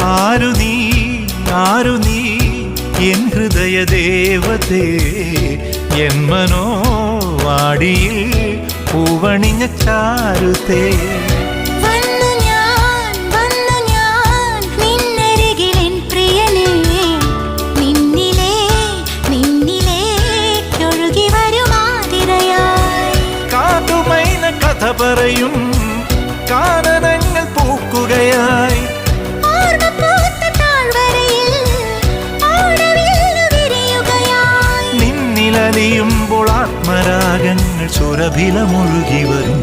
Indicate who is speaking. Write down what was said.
Speaker 1: ആരു നീ ആരു നീ എൻ ഹൃദയ ദേവതേ എൻ മനോവാടിയിൽ പൂവണിഞ്ഞ ചാരുതേ കഥ പറയും കാനനങ്ങൾ പൂക്കുകയായി നിന്നിലലിയുമ്പോൾ ആത്മരാഗങ്ങൾ സുരഭിലമൊഴുകി വരും